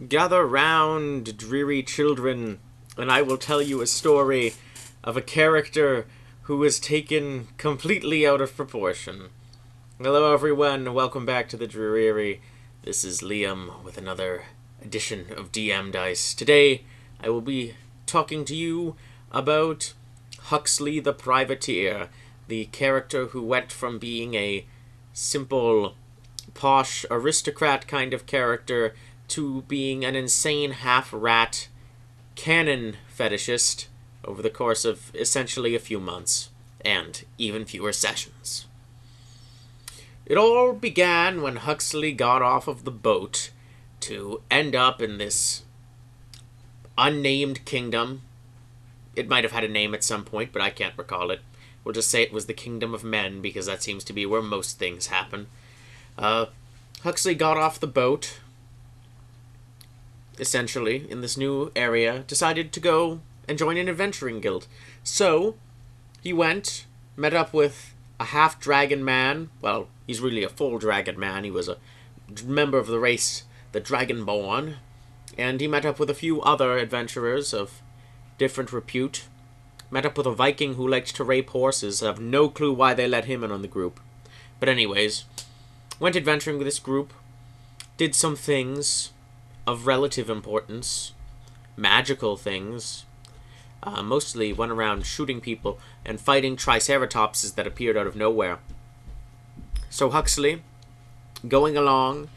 Gather round, dreary children, and I will tell you a story of a character who was taken completely out of proportion. Hello everyone, welcome back to the Dreary. This is Liam with another edition of DM Dice. Today, I will be talking to you about Huxley the Privateer, the character who went from being a simple, posh, aristocrat kind of character to being an insane half-rat cannon fetishist over the course of essentially a few months, and even fewer sessions. It all began when Huxley got off of the boat to end up in this unnamed kingdom. It might have had a name at some point, but I can't recall it. We'll just say it was the Kingdom of Men, because that seems to be where most things happen. Huxley got off the boat, essentially, in this new area, decided to go and join an adventuring guild. So, he went, met up with a half-dragon man. Well, he's really a full dragon man. He was a member of the race, the Dragonborn. And he met up with a few other adventurers of different repute. Met up with a Viking who liked to rape horses. I have no clue why they let him in on the group. But anyways, went adventuring with this group. Did some things of relative importance. Magical things. Mostly went around shooting people and fighting triceratopses that appeared out of nowhere. So Huxley, going along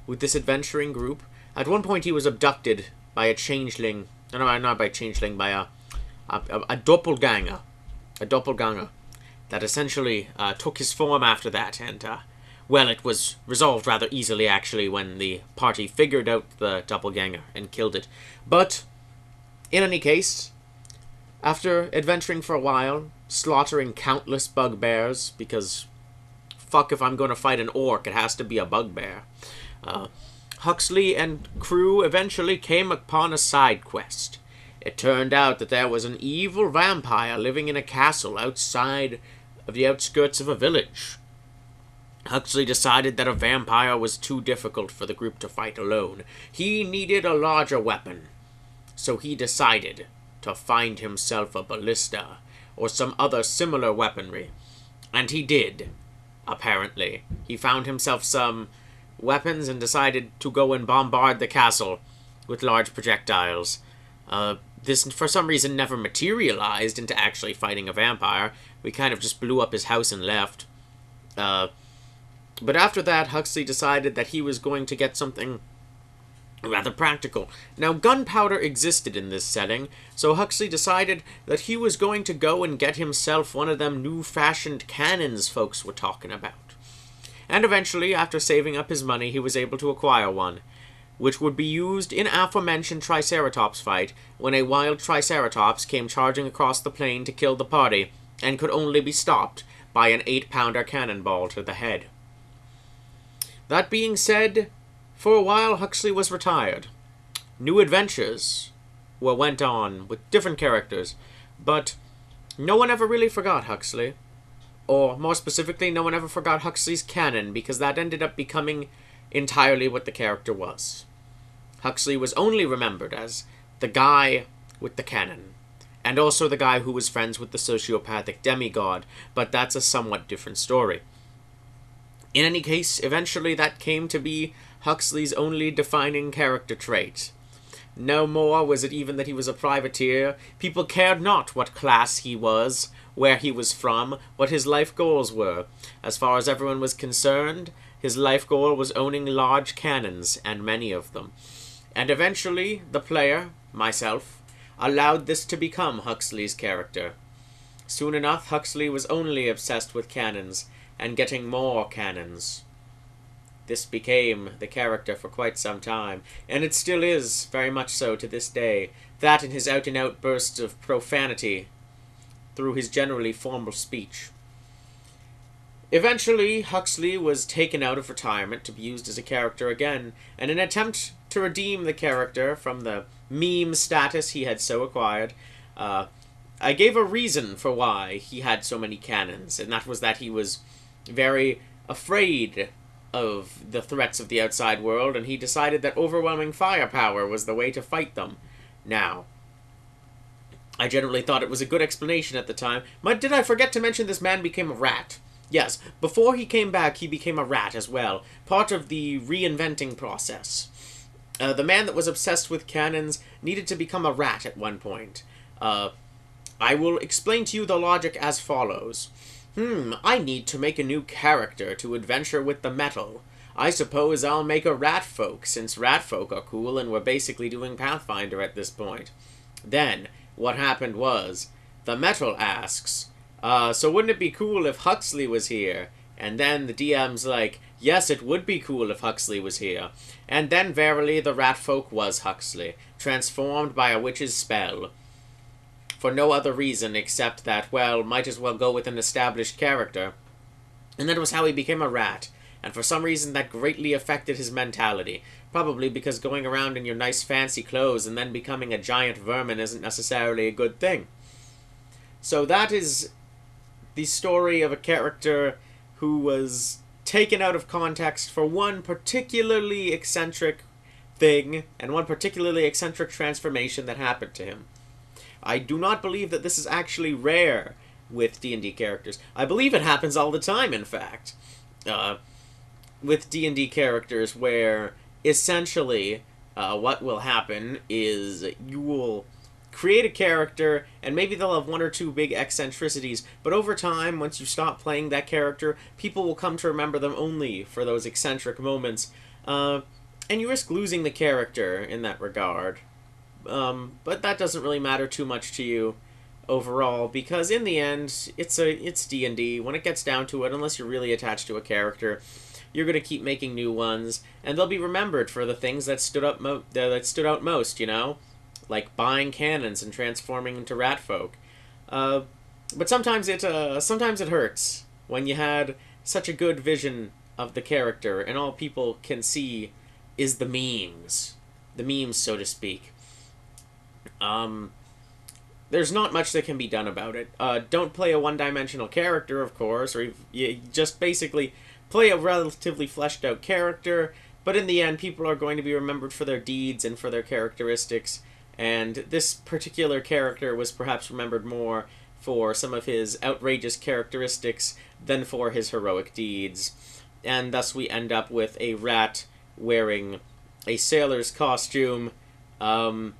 with this adventuring group, at one point he was abducted by a changeling. No, not by a changeling, by a doppelganger. A doppelganger that essentially took his form after that, and well, it was resolved rather easily, actually, when the party figured out the doppelganger and killed it. But, in any case, after adventuring for a while, slaughtering countless bugbears, because fuck if I'm going to fight an orc, it has to be a bugbear, Huxley and crew eventually came upon a side quest. It turned out that there was an evil vampire living in a castle outside of the outskirts of a village. Huxley decided that a vampire was too difficult for the group to fight alone. He needed a larger weapon. So he decided to find himself a ballista, or some other similar weaponry. And he did, apparently. He found himself some weapons and decided to go and bombard the castle with large projectiles. This, for some reason, never materialized into actually fighting a vampire. We kind of just blew up his house and left. But after that, Huxley decided that he was going to get something rather practical. Now, gunpowder existed in this setting, so Huxley decided that he was going to go and get himself one of them new-fashioned cannons folks were talking about. And eventually, after saving up his money, he was able to acquire one, which would be used in aforementioned Triceratops fight, when a wild Triceratops came charging across the plain to kill the party, and could only be stopped by an 8-pounder cannonball to the head. That being said, for a while Huxley was retired. New adventures went on with different characters, but no one ever really forgot Huxley. Or, more specifically, no one ever forgot Huxley's cannon, because that ended up becoming entirely what the character was. Huxley was only remembered as the guy with the cannon, and also the guy who was friends with the sociopathic demigod, but that's a somewhat different story. In any case, eventually that came to be Huxley's only defining character trait. No more was it even that he was a privateer. People cared not what class he was, where he was from, what his life goals were. As far as everyone was concerned, his life goal was owning large cannons, and many of them. And eventually, the player, myself, allowed this to become Huxley's character. Soon enough, Huxley was only obsessed with cannons, and getting more cannons. This became the character for quite some time, and it still is, very much so to this day, that in his out-and-out bursts of profanity, through his generally formal speech. Eventually, Huxley was taken out of retirement to be used as a character again, and in an attempt to redeem the character from the meme status he had so acquired, I gave a reason for why he had so many cannons, and that was that he was very afraid of the threats of the outside world, and he decided that overwhelming firepower was the way to fight them. Now, I generally thought it was a good explanation at the time. But did I forget to mention this man became a rat? Yes, before he came back, he became a rat as well. Part of the reinventing process. The man that was obsessed with cannons needed to become a rat at one point. I will explain to you the logic as follows. I need to make a new character to adventure with the metal. I suppose I'll make a rat folk, since rat folk are cool and we're basically doing Pathfinder at this point. Then, what happened was, the metal asks, so wouldn't it be cool if Huxley was here? And then the DM's like, yes, it would be cool if Huxley was here. And then verily the rat folk was Huxley, transformed by a witch's spell. For no other reason except that, well, might as well go with an established character. And that was how he became a rat. And for some reason that greatly affected his mentality. Probably because going around in your nice fancy clothes and then becoming a giant vermin isn't necessarily a good thing. So that is the story of a character who was taken out of context for one particularly eccentric thing and one particularly eccentric transformation that happened to him. I do not believe that this is actually rare with D&D characters. I believe it happens all the time, in fact. With D&D characters where essentially what will happen is you will create a character and maybe they'll have one or two big eccentricities, but over time, once you stop playing that character, people will come to remember them only for those eccentric moments, and you risk losing the character in that regard. But that doesn't really matter too much to you overall, because in the end, it's D&D. When it gets down to it, unless you're really attached to a character, you're going to keep making new ones, and they'll be remembered for the things that stood out most, you know? Like buying cannons and transforming into rat folk. But sometimes it hurts when you had such a good vision of the character, and all people can see is the memes, so to speak. There's not much that can be done about it. Don't play a one-dimensional character, of course, or you just basically play a relatively fleshed-out character, but in the end, people are going to be remembered for their deeds and for their characteristics, and this particular character was perhaps remembered more for some of his outrageous characteristics than for his heroic deeds, and thus we end up with a rat wearing a sailor's costume, and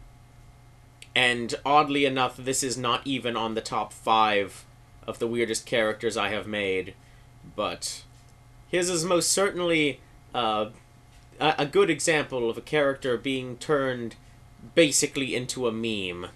oddly enough, this is not even on the top 5 of the weirdest characters I have made, but his is most certainly a good example of a character being turned basically into a meme.